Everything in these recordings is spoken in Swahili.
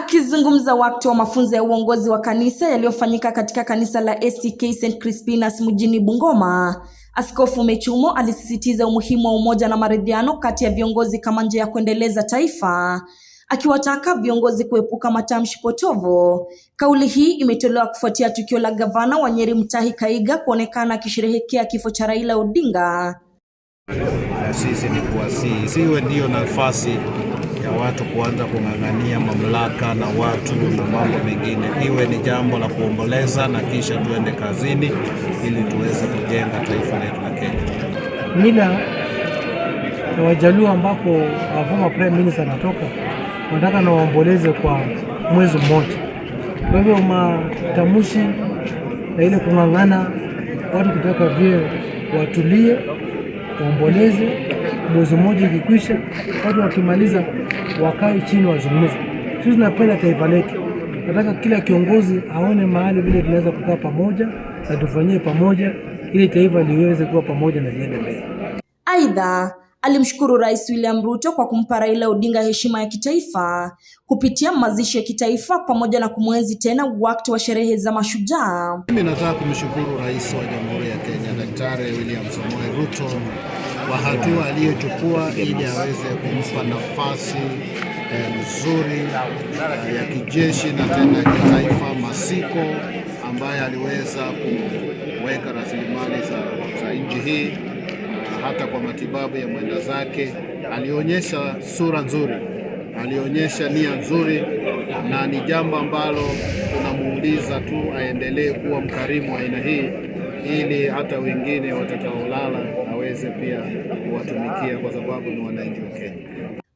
Akizungumza wakati wa mafunzo ya uongozi wa kanisa yaliyofanyika katika kanisa la ACK St. Crispinus mjini Bungoma, Askofu Mechumo alisisitiza umuhimu wa umoja na maridhiano kati ya viongozi kama njia ya kuendeleza taifa, akiwataka viongozi kuepuka matamshi potovu. Kauli hii imetolewa kufuatia tukio la gavana wa Nyeri Mutahi Kahiga kuonekana akisherehekea kifo cha Raila Odinga. Sisi ni kuwasihi, siwe ndio nafasi ya watu kuanza kung'ang'ania mamlaka na watu na mambo mengine. Iwe ni jambo la kuomboleza na kisha tuende kazini ili tuweze kujenga taifa letu la Kenya. Mila ya Wajaluo ambapo former prime minister anatoka, wanataka na waomboleze kwa mwezi mmoja. Kwa hivyo matamshi na ile kung'ang'ana watu kutoka vile watulie, waomboleze mwezi mmoja ikikwisha, watu wakimaliza wakae chini wazungumze. Sisi tunapenda taifa letu. Nataka kila kiongozi aone mahali vile tunaweza kukaa pamoja na tufanyie pamoja ili taifa liweze kuwa pamoja na liende mbele. Aidha, alimshukuru Rais William Ruto kwa kumpa Raila Odinga heshima ya kitaifa kupitia mazishi ya kitaifa pamoja na kumwenzi tena wakati wa sherehe za mashujaa. Mimi nataka kumshukuru Rais wa Jamhuri ya Kenya Daktari William Samoei Ruto kwa hatua aliyochukua ili aweze kumpa nafasi nzuri ya kijeshi na tena kitaifa Masiko, ambaye aliweza kuweka rasilimali za nchi hii hata kwa matibabu ya mwenda zake. Alionyesha sura nzuri, alionyesha nia nzuri, na ni jambo ambalo tunamuuliza tu aendelee kuwa mkarimu wa aina hii ili hata wengine watakaolala aweze pia kuwatumikia kwa sababu ni wananchi wa Kenya.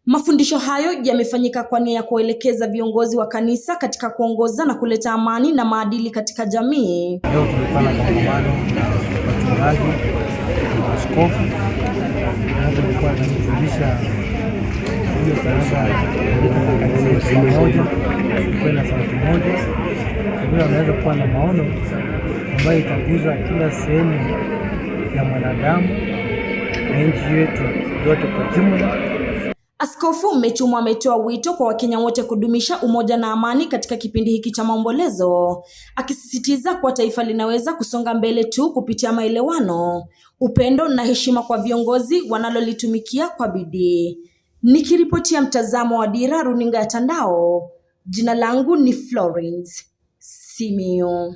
Mafundisho hayo yamefanyika kwa nia ya kuelekeza viongozi wa kanisa katika kuongoza na kuleta amani na maadili katika jamii. Leo tulipana kongamano na wachungaji na askofu, na tulikuwa tunafundisha hiyo kanisa moja kwenda sauti moja, bila wanaweza kuwa na maono ambayo itaguza kila sehemu ya mwanadamu na nchi yetu yote kwa jumla. Askofu Mechumo ametoa wito kwa Wakenya wote kudumisha umoja na amani katika kipindi hiki cha maombolezo, akisisitiza kuwa taifa linaweza kusonga mbele tu kupitia maelewano, upendo na heshima kwa viongozi wanalolitumikia kwa bidii. Nikiripotia mtazamo wa Dira Runinga ya Tandao, jina langu ni Florence Simio.